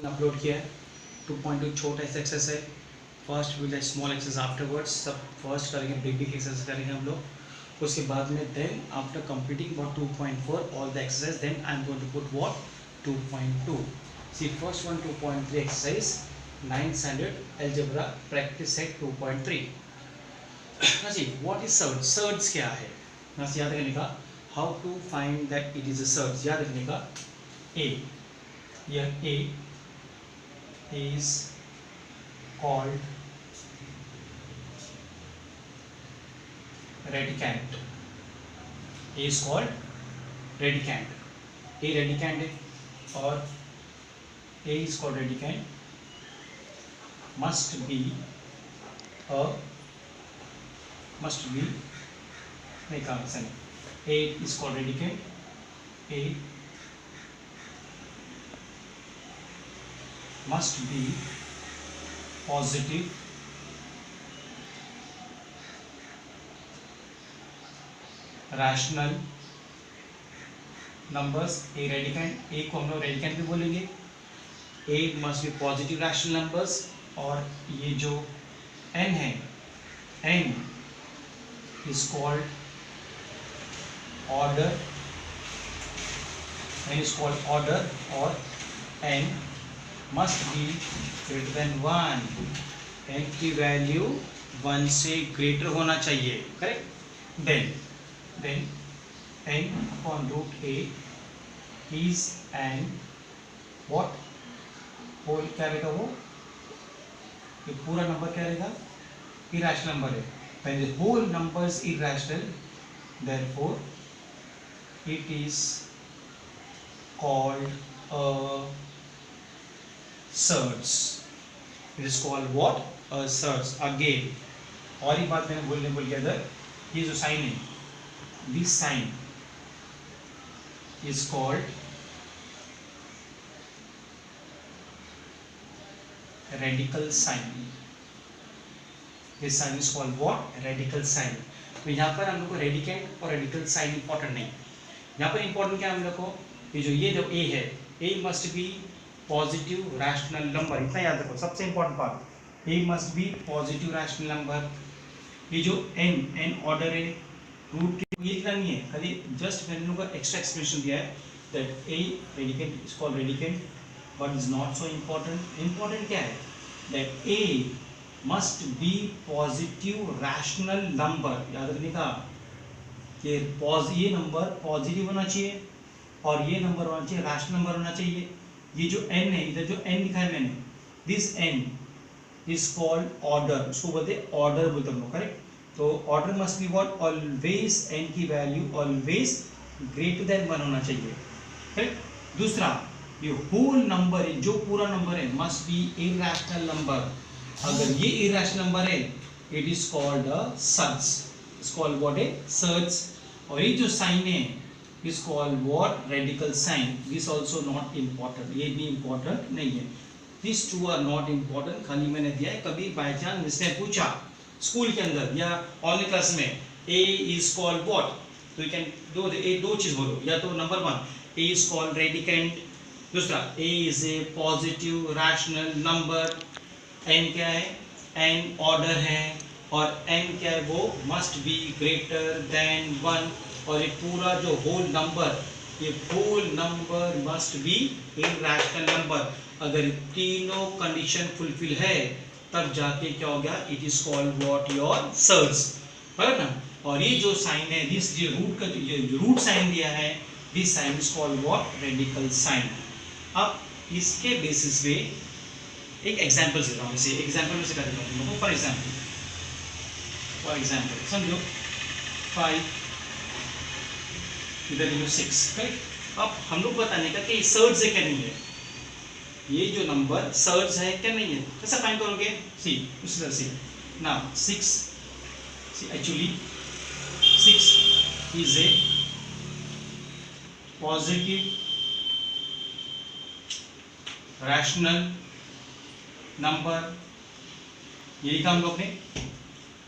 Upload किया है 2.2 छोटा सा एक्सरसाइज है. First will small exercise afterwards. सब फर्स्ट करेंगे बिग बिग एक्सरसाइज करेंगे हम लोग. उसके बाद में then after completing what 2.4 all the exercise then I am going to put what 2.2. See first one 2.3 exercise 9th standard algebra practice set 2.3. ना जी व्हाट इज सर्च. सर्च क्या है ना याद रखने का. How to find that it is a surd. याद रखने का. ए यह ए is called radicand. A is called radicand. A radicand है और A is called radicand must be नहीं कहा सही. A is called radicand. A must be positive rational numbers. A radicand, A को हम लोग radicand भी बोलेंगे. A must be positive rational numbers. और ये जो n है, n is called order. n is called order और n must be greater than 1. n की वैल्यू 1 से ग्रेटर होना चाहिए. Correct. then n upon root a is an what whole. क्या रहेगा वो. ये पूरा नंबर क्या रहेगा. irrational नंबर है. when the whole number is irrational therefore it is called a search. It is called what a search. Again और एक बात मैंने बोलने भूल गया इधर. ये जो साइन है this sign is called radical sign. This sign is called what radical sign. तो यहाँ पर हम लोग को रेडिकेंट और रेडिकल साइन इंपॉर्टेंट नहीं. यहाँ पर इंपॉर्टेंट क्या है हम लोग को. ये जो ए है A must be positive rational number. इतना याद रखो सबसे important part. A must be positive rational number. ये जो एन ऑर्डर है रूट के ये इतना नहीं है. खाली जस्ट मैंने लोगों का एक्स्ट्रा एक्सप्लेनेशन दिया है that A radicand is called radicand but is not so important. Important क्या है that A must be positive rational number. याद रखने का कि ये नंबर पॉजिटिव होना चाहिए और ये नंबर होना चाहिए रैशनल नंबर होना चाहिए. ये जो n है इधर जो n लिखा है मैंने this n is called order. उसको बोलते ऑर्डर बोलते हम लोग. करेक्ट. तो order must be what always n की वैल्यू ऑलवेज ग्रेटर देन 1 होना चाहिए. करेक्ट. दूसरा ये होल नंबर है जो पूरा नंबर है मस्ट बी इरैशनल नंबर. अगर ये इरैशनल नंबर है it is called a search. It's called what A search. और ये जो साइन है is called what radical sign. This also not important. ये भी important नहीं है. These two are not important. खाली मैंने दिया है. कभी बाय चांस जिसने पूछा स्कूल के अंदर या ऑनलाइन क्लास में A is called what, तो you can दो चीज बोलो. या तो number 1 A is called radicand. दूसरा A is a positive rational number. n क्या है n ऑर्डर है और n क्या है वो must be greater than 1. और ये पूरा जो whole number must be irrational number. अगर तीनों कंडीशन फुलफिल है तब जाके क्या हो गया it is called what your search. बराबर ना. और ये जो साइन है दिस जो रूट का जो रूट साइन दिया है this sign is called what radical sign. अब इसके बेसिस पे एक एग्जांपल दे रहा हूँ. इसे एग्जांपल में से कर देता हूँ. फॉर एग्जांपल समझो 5 इधर ये 6. करेक्ट. अब हम लोग बताने का कि सर्च है क्या नहीं है. ये जो नंबर सर्च है क्या नहीं है कैसा फाइंड करोगे. सी उस तरह से ना 6 actually 6 is a positive rational number. यही काम लोग ने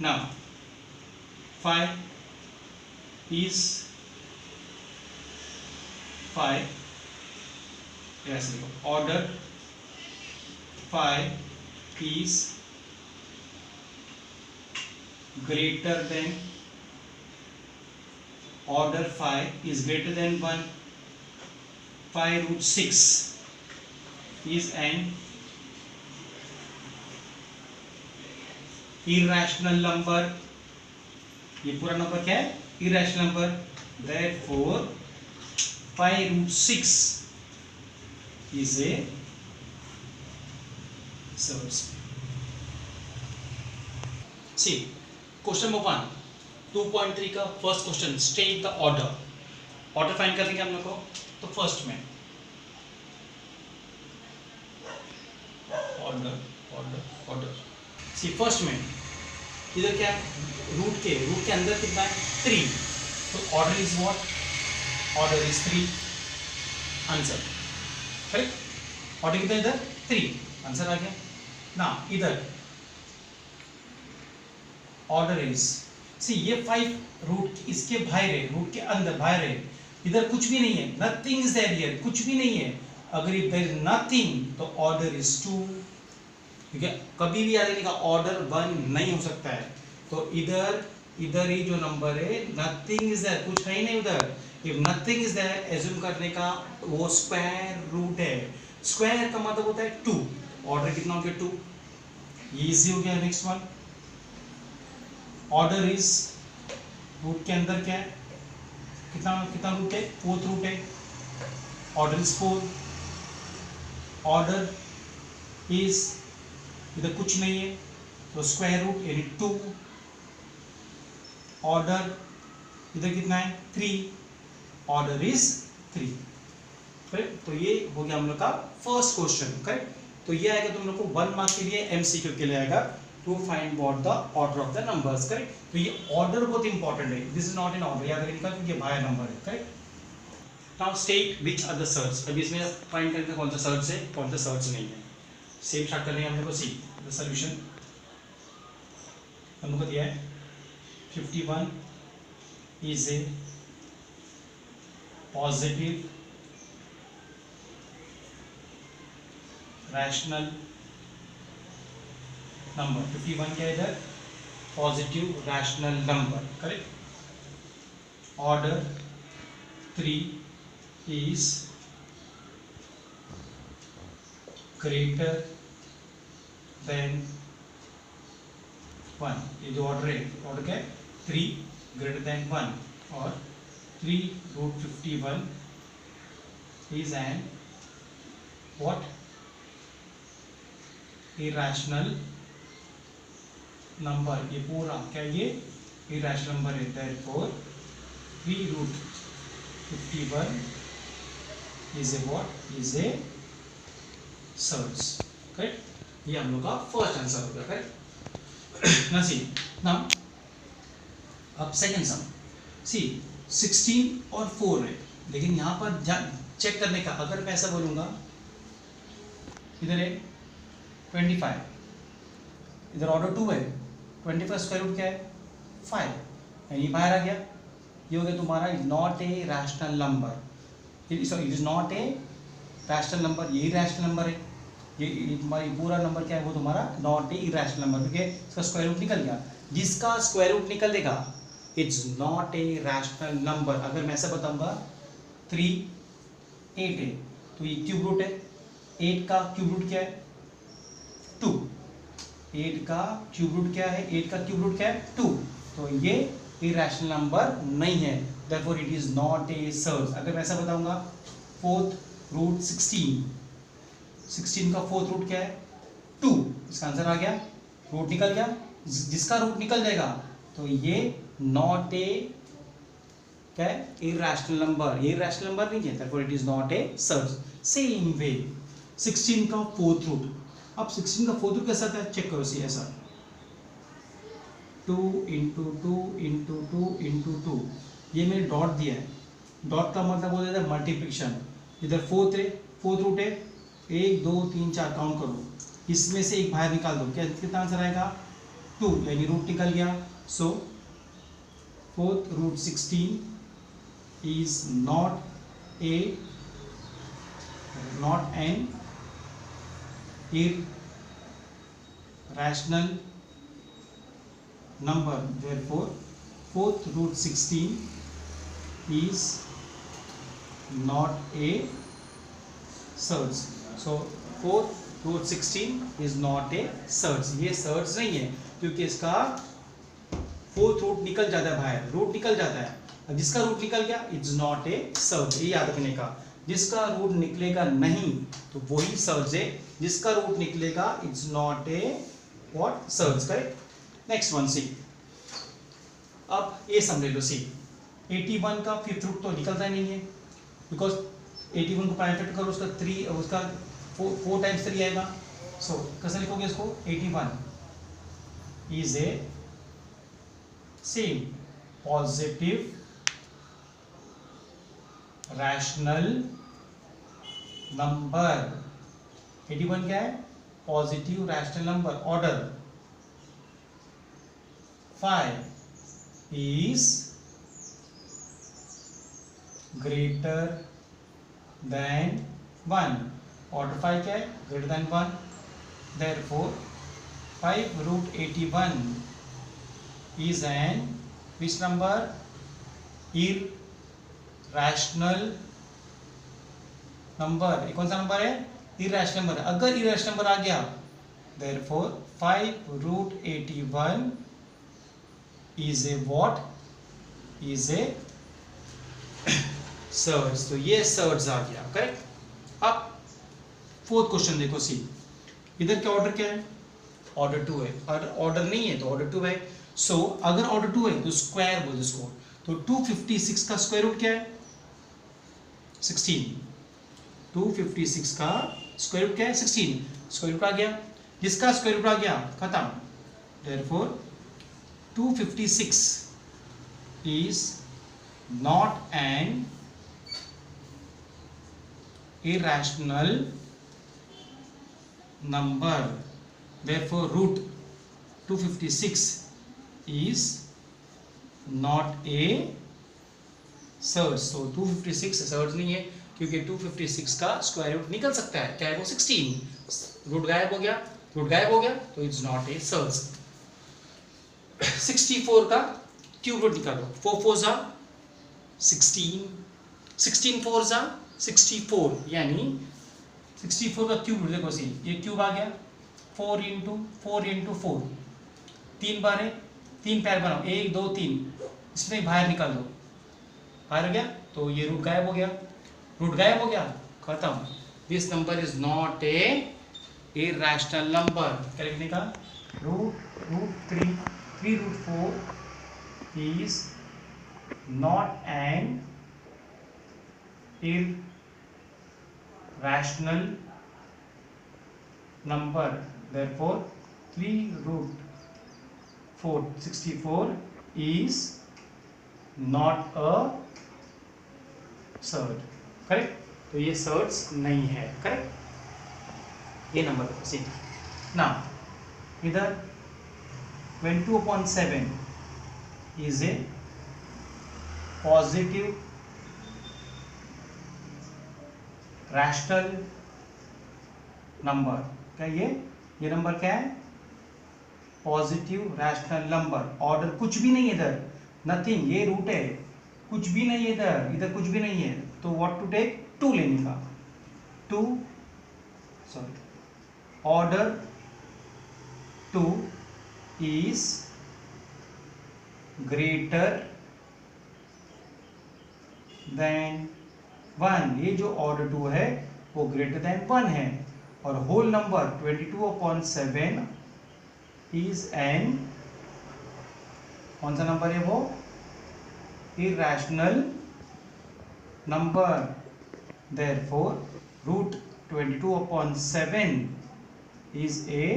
ना. 5 is 5 ऐसे लिखो order 5 is greater than order 5 is greater than 1, 5 root 6 is an irrational number. ये पूरा नंबर क्या है? irrational number. Therefore 5 root 6 is a surds. See question number 1 2.3 का first question, state the order. Order find करने के हम लोग को, तो फर्स्ट में ऑर्डर ऑर्डर ऑर्डर सी फर्स्ट में इधर क्या है? रूट के अंदर कितना है? 3. तो order is what? Order is 3. Answer correct. Order कितना इधर? 3. आंसर आ गया ना. इधर ऑर्डर इज सी ये 5 रूट इसके बाहर है, रूट के अंदर बाहर है. इधर कुछ भी नहीं है, नथिंग इज देयर हियर, कुछ भी नहीं है. अगर इफ देयर इज नथिंग तो ऑर्डर इज 2. ठीक है, कभी भी याद रखिएगा ऑर्डर 1 नहीं हो सकता है. तो इधर ही जो नंबर है नथिंग इज देयर, कुछ है ही नहीं उधर. If nothing is there assume करने का वो स्क्वायर रूट है. स्क्वायर का मतलब होता है 2. ऑर्डर कितना हो गया? 2. इजी हो गया. Next one order is root के अंदर क्या है? कितना रूट है? 4th रूट है. Order is 4. ऑर्डर इज इधर कुछ नहीं है तो स्क्वायर रूट यानी 2. ऑर्डर इधर कितना है? 3. Order is 3. तो ये हो गया हम लोग का फर्स्ट क्वेश्चन. करेक्ट. तो ये आएगा तुम लोग को 1 मार्क के लिए, एमसीक्यू के लिए आएगा to find what the order of the numbers. Correct. तो ये ऑर्डर बहुत इंपॉर्टेंट है. This is not in order, याद रखिएगा क्योंकि ये बाहर नंबर है. Correct. Now state which are the surd. अभी इसमें फाइंड करने का कौन सा सर्च है, कौन सा सर्च नहीं है. सेम स्टार्ट करने हम लोग को. सी द सॉल्यूशन हम लोग को दिया है 51 is A positive rational number. 51 क्या है इधर? Positive rational number. Correct. Order 3 is greater than 1. ये जो ऑर्डर है, ऑर्डर क्या है? 3 ग्रेटर देन 1 और 3 root 51 is an what? Irrational number. ये पूरा क्या ये इरैशनल नंबर है. Therefore 3 root 51 is a what? Is a surd. Correct. ये हम लोग का फर्स्ट आंसर हो गया. करेक्ट. ना सी नाउ अब सेकंड सम. सी 16 और 4 है, लेकिन यहाँ पर चेक करने का अगर मैं ऐसा बोलूँगा इधर है 25, इधर ऑर्डर 2 है. 25 स्क्वायर रूट क्या है? 5. यानी बाहर आ गया. ये हो गया तुम्हारा not a rational number. Sorry it is not a rational number. यही रैशनल नंबर है. ये तुम्हारी पूरा नंबर क्या है? वो तुम्हारा नॉट ए इरैशनल नंबर, क्योंकि इसका स्क्वायर रूट निकल गया. जिसका स्क्वायर रूट निकल देगा it's not a rational number. अगर मैं ऐसा बताऊंगा 3 8 है तो ये क्यूब रूट है. 8 का क्यूब रूट क्या है? 2. 8 का क्यूब रूट क्या है? 8 का क्यूब रूट क्या है? 2. तो ये इरैशनल नंबर नहीं है. Therefore it is not A search. अगर मैं ऐसा बताऊंगा 4th रूट 16 का 4th रूट क्या है? 2. इसका आंसर आ गया. रूट निकल गया. जिसका रूट निकल जाएगा तो ये नॉट ए क्या है? Irrational number. ये इरैशनल नंबर नहीं है. Therefore it is not A search. Same way 16 का 4th रूट. अब 16 का 4th रूट कैसा था? चेक करो. सी ऐसा 2 इंटू 2 इंटू 2 इंटू 2. ये मैंने डॉट दिया है. डॉट का मतलब हो जाता है मल्टीप्लिकेशन. इधर 4th है, 4th रूट है. 1 2 3 4 काउंट करो. इसमें से एक बाहर निकाल दो. क्या कितना आंसर आएगा? 2. यानी रूट निकल गया. So 4th root 16 is not an rational number, therefore fourth root 16 is not a surds. So fourth root 16 is not a surds. ये surds नहीं है क्योंकि इसका फोर्थ रूट निकल जाता है बाहर, रूट निकल जाता है। जिसका रूट निकल गया इट्स नॉट ए सर्ज, ये याद रखने का। जिसका रूट निकलेगा नहीं तो वही सर्ज है, जिसका रूट निकलेगा it's not a what surd, correct. Next one C, अब ये समझ लो सी 81 का फिफ्थ रूट तो निकलता नहीं है बिकॉज 81 को प्राइम करो उसका 3 उसका 4 टाइम्स 3 आएगा। सो कैसे लिखोगे इसको, 81 is a same positive rational number. 81 क्या है, positive rational number. Order 5 is greater than 1। Order 5 क्या है, greater than 1। therefore 5 root 81 is an which number, irrational number। ये कौन सा नंबर है, irrational नंबर। अगर irrational नंबर आ गया therefore 5 root 81 is a what, is a surge. तो ये सर्ज आ गया, करेक्ट। अब फोर्थ क्वेश्चन देखो सी, इधर क्या ऑर्डर क्या है, ऑर्डर 2 है। अगर ऑर्डर नहीं है तो ऑर्डर 2 है। सो अगर ऑर्डर 2 है तो स्क्वायर बोल इसको। तो 256 का स्क्वायर रूट क्या है, 16। 256 का स्क्वायर रूट क्या है, 16। स्क्वायर रूट आ गया, जिसका स्क्वायर रूट आ गया खत्म। therefore 256 is not an irrational number, therefore root 256 is not a surge। so 256 surge नहीं है क्योंकि 256 का स्क्वायर रूट निकल सकता है, क्या है वो 16। रूट गायब हो गया, रूट गायब हो गया तो इट्स नॉट ए सर्ज। 64 का क्यूब रूट निकालो, 4 4 जा 16, 16 4 जा 64, यानी 64 का क्यूब रूट देखो सी, ये क्यूब आ गया 4 इंटू 4, 3 बार है, 3 पैर बनाओ, 1 2 3, इसमें बाहर निकाल दो, बाहर हो गया तो ये रूट गायब हो गया, रूट गायब हो गया खत्म। This number is not a irrational number. क्या लिखने का, root 3 root 4 is not an irrational number, therefore 3 root 4 64 is not a surge, correct. तो ये सर्ज नहीं है, करेक्ट। ये नंबर सी ना, इधर 22/7 is a positive rational number. क्या ये नंबर क्या है, पॉजिटिव रैशनल नंबर। ऑर्डर कुछ भी नहीं है इधर, नथिंग, ये रूट है, कुछ भी नहीं है इधर, इधर कुछ भी नहीं है। तो व्हाट टू टेक, 2 लेने का। 2 sorry, order 2 is greater than 1। ये जो ऑर्डर 2 है वो ग्रेटर देन 1 है, और होल नंबर 22/7 इज एन, कौन सा नंबर है वो, irrational number. Therefore root 22/7 is a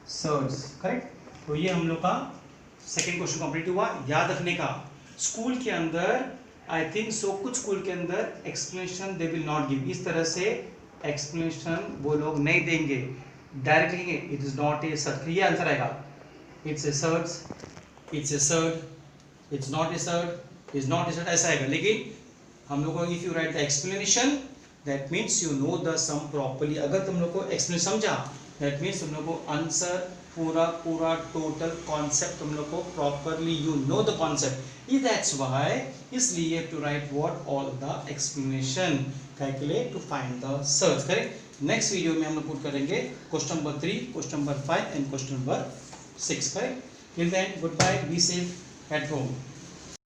surd, correct. तो ये हम लोग का सेकेंड क्वेश्चन कंप्लीट हुआ। याद रखने का, स्कूल के अंदर आई थिंक सो कुछ स्कूल के अंदर explanation they will not give, इस तरह से एक्सप्लेनेशन वो लोग नहीं देंगे, डायरेक्ट लिखेंगे it is not a surd. ये आंसर आएगा, it's a surd, it's a surd, it's not a surd, is not a surd, ऐसा आएगा। लेकिन हम लोग को if you write the explanation that means you know the sum properly. अगर तुम लोग को एक्सप्लेनेशन समझा दैट मीन्स तुम लोग को आंसर पूरा टोटल कॉन्सेप्ट तुम लोग को properly you know the concept, that's why इसलिए you have to write what all the explanation, calculate to find the search, correct. Next video में हम लोग पुट करेंगे question number 3, question number 5 and question number 6, correct. Till then good bye, be safe at home.